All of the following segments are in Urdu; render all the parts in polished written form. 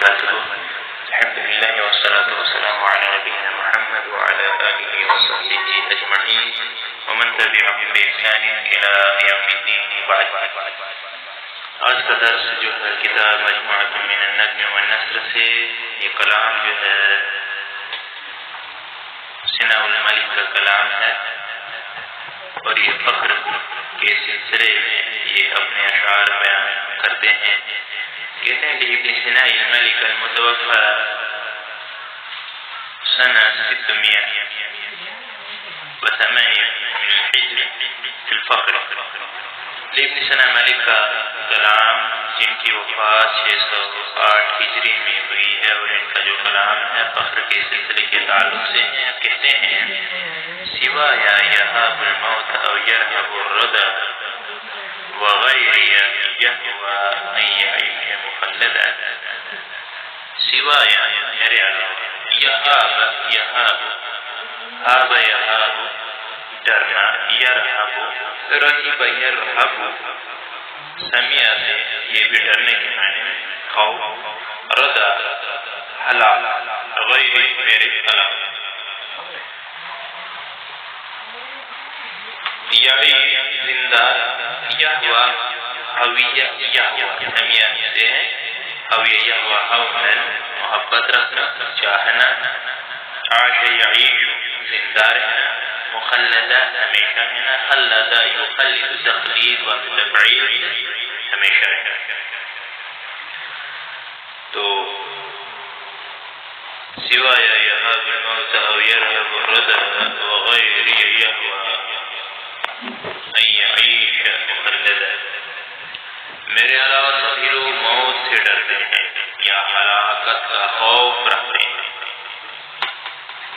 وبركاته. الحمد لله والصلاة والسلام على نبينا محمد وعلى آله وصحبه أجمعين ومن تبعهم بإحسان إلى يوم الدين. بعد آج کا درس جو ہے کتاب مجموعۃ من النظم والنثر سے یہ کلام جو ہے ثناء الملک کا کلام ہے اور یہ فخر کے سلسلے میں یہ اپنے اشعار بیان کرتے ہیں. کہتے ہیں کہ ابن ثناء الملک المتوفى سنة 608 من الحجر في الفخر. ابن ثناء ملک کا کلام جن کی وفات 608 ہجری میں ہوئی ہے اور ان کا جو کلام ہے فخر کے سلسلے کے تعلق سے ہیں. کہتے ہیں سوا یا یہاب الموت او یرحب الردى وغیری یہوا ان یعیش مخلدا. سوا یا میرے علاوہ یہاب ڈرنا یرحب رہیب یرحب سمیع سے یہ بھی ڈرنے کے معنی میں خوف رضا ہلاک غیر میرے ہلاک یعی زندہ یہوا حویہ یہوا سمیع سے حویہ یہوا حونا محبت رکھنا چاہنا عاش یعیش زندہ رہنا مخلدہ ہمیشہ رہنا خلدہ یخلد تخلید و تبعید ہمیشہ رہنا. تو سوائے یہاب الموت او یرحب الردى وغیر یہوا ان یعیش مخلدا. میرے علاوہ سبھی لوگ موت سے ڈرتے ہیں یا ہلاکت کا خوف رکھتے ہیں.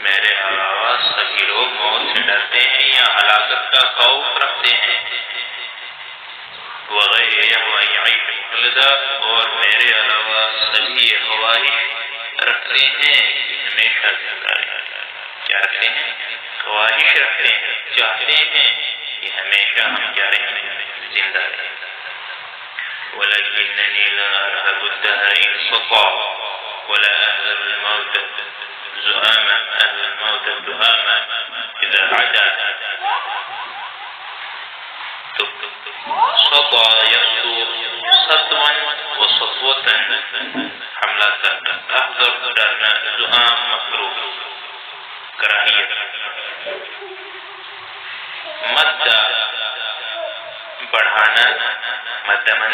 میرے علاوہ سبھی لوگ موت سے ڈرتے ہیں یا ہلاکت کا خوف رکھتے ہیں. وغیر یہوا یعیش مخلدا اور میرے علاوہ سبھی خواہش رکھتے ہیں کہ ہمیشہ زندہ رہیں. کیا رکھتے ہیں؟ خواہش رکھتے ہیں، چاہتے ہیں کہ ہمیشہ ہم کیا رہیں؟ زندہ رہیں. ولكنني لا أرهب الدهر إن سطع ولا أهذب الموت زؤاما أهل الموت الدهاما إذا عدا. سطع يسطو سطوا وسطوة حملة أحذر درنا زؤام مكروه كراهية. مد بڑھانا مد من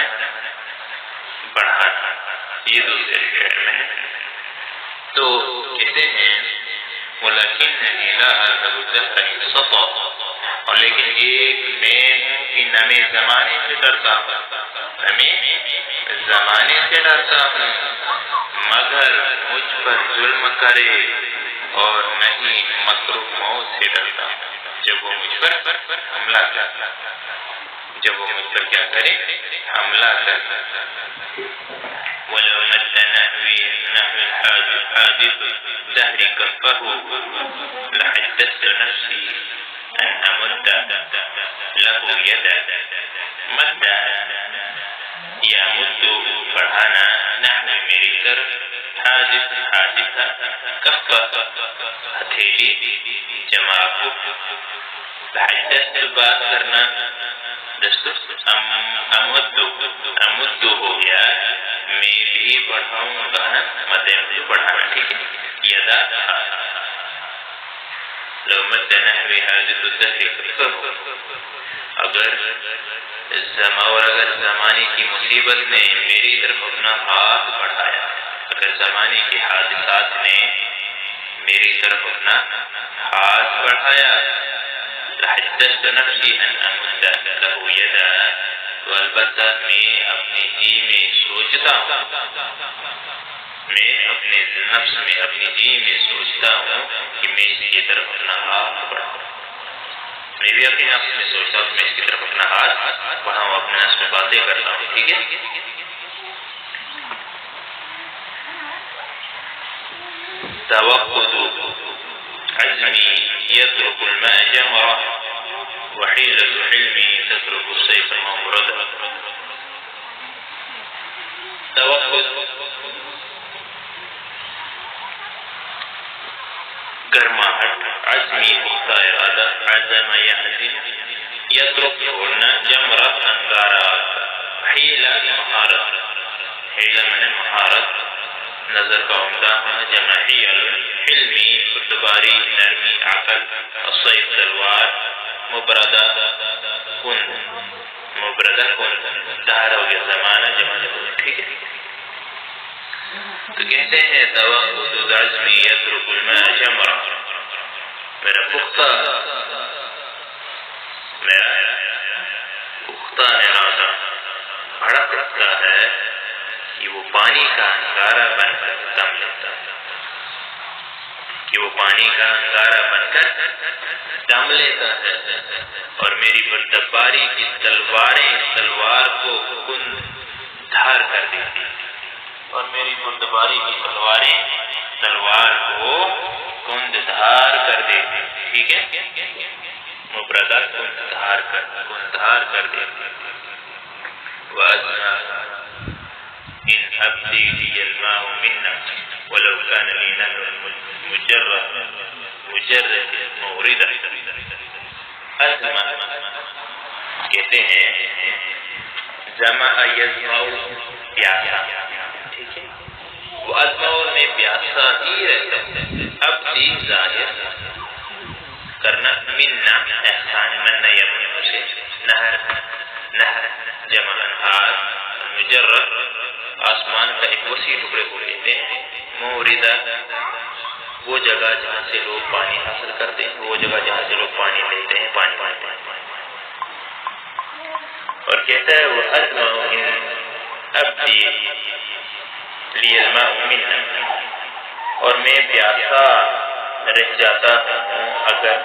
بڑھانا یہ دوسرے شعر میں ہے. تو کہتے ہیں وَلَكِنَّنِي لَا أَرْهَبُ الدَّهْرَ إِنْ سَطَعَ اور لیکن ایک میں ہوں کہ نہ میں زمانے سے ڈرتا ہوں، نہ میں زمانے سے ڈرتا ہوں مگر مجھ پر ظلم کرے اور نہیں مکروہ موت سے ڈرتا ہوں جب وہ مجھ پر حملہ کرتا، جب وہ مجھ پر کیا کرے؟ حملہ کرتا. وَلَوْ مَدَّ نَحْوِي نَحْوِ الْحَادِثُ دَهْرِ كَفَّهُ لَحَدَّثْتُ نَفْسِي أَنْ أَمُدَّ لَهُ يَدًا. مد يمد بڑھانا نحو میری طرف حادث حادثہ کفہ ہتھیلی جمع لحدثت بات کرنا دستور امد ہو گیا میں بھی بڑھاؤں گا نا مد بڑھانا. ٹھیک ہے. یدا لو مد نحوی حادث الدهر کفہ اگر زمانے کی مصیبت نے میری طرف اپنا ہاتھ بڑھایا، اگر زمانے کے حادثات نے میری طرف اپنا ہاتھ بڑھایا لحدثت نفسی ان امد له یدا تو البتہ میں اپنے جی میں سوچتا ہوں، میں اپنے نفس میں اپنی جی میں سوچتا ہوں کہ میں اس کی طرف اپنا ہاتھ بڑھاؤں. میں بھی اپنے نفس میں سوچتا ہوں کہ میں اس کی طرف اپنا ہاتھ بڑھاؤں، اپنے نفس میں باتیں کرتا ہوں. ٹھیک ہے. توقد عزمي يترك الماء جمرة وحيلة حلمي تترك السيف ممردا. توقد گرماہٹ، عزمی پختہ ارادہ، عزم یعزم یترک چھوڑنا، جمرہ انگارہ، حیلہ مہارت، حیلہ من مہارت نظر کا عمدہ ہونا، جمع حیل حلمی بردباری نرمی عقل، الصیف تلوار، مبردہ کن، مبردہ کن دہر ہو گیا زمانہ جمع جمع، ٹھیک ہے. تو کہتے ہیں توقد عزمی یترک الماء جمرہ، میرا پختہ ارادہ بھڑک رکھتا ہے کہ وہ پانی کا انگارہ بن کر دم لیتا ہے، کہ وہ پانی کا انگارہ بن کر دم لیتا ہے، اور میری بردباری کی تلواریں تلوار کو کند دھار کر دیتی، اور میری بردباری کی تلواریں تلوار کو کند دھار کر دیتی، ٹھیک ہے، مبردہ کند دھار کر دیتی. وَأَزْمَا إِنْ أَبْدِي لِيَ الْمَاءُ مِنَّا وَلَوْ كَانَ لِي نَهْرٌ مُجَرَّدٌ مَوْرِدًا. ازمہ کہتے ہیں جمع یزمع پیاسا، ٹھیک ہے، وہ ازمع میں پیاسا ہی رہتا ہے. ابدی ظاہر کرنا، منا احسان، من یمن سے، نہر جمع انہار، مجرد آسمان کا ایک وسیع ٹکڑے کو کہتے ہیں. موردہ وہ جگہ جہاں سے لوگ پانی حاصل کرتے ہیں، وہ جگہ جہاں سے لوگ پانی لیتے ہیں، پانی پاتے ہیں. اور کہتا ہے وہ ازمع ان ابدی لی الماء منا، اور میں پیاسا رہ جاتا ہوں اگر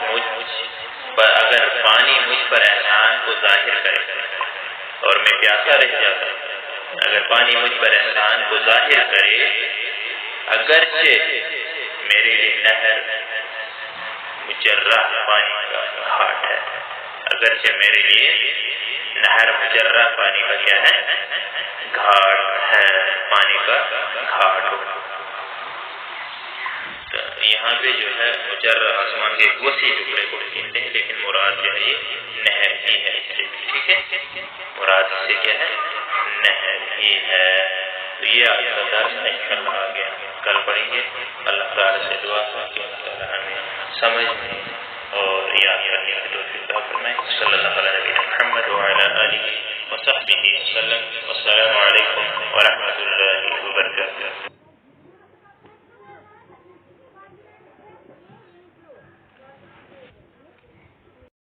پانی مجھ پر احسان کو ظاہر کرے، اور میں پیاسا رہ جاتا ہوں اگر پانی مجھ پر احسان کو ظاہر کرے، اگرچہ میرے لیے نہر مجرہ پانی کا گھاٹ ہے، اگرچہ میرے لیے نہر مجرہ پانی کا کیا ہے، گھاٹ ہے، پانی کا گھاٹ ہو. یہاں پہ جو ہے مجرہ آسمان کے ایک وسیع ٹکڑے کو کہتے ہیں، لیکن مراد جو ہے یہ نہر ہی ہے، ٹھیک ہے، مراد سے کیا ہے، نہر ہی ہے. تو یہ آج کا درس انشاءاللہ آگے کل پڑھیں گے. اللہ تعالیٰ سے دعا ہے کہ اللہ تعالیٰ ہمیں سمجھنے اور یاد کرنے کی توفیق عطا فرمائے. صلی اللہ علیہ نبینا محمد وعلی آلہ وصحبہ وسلم. والسلام علیکم ورحمۃ اللہ.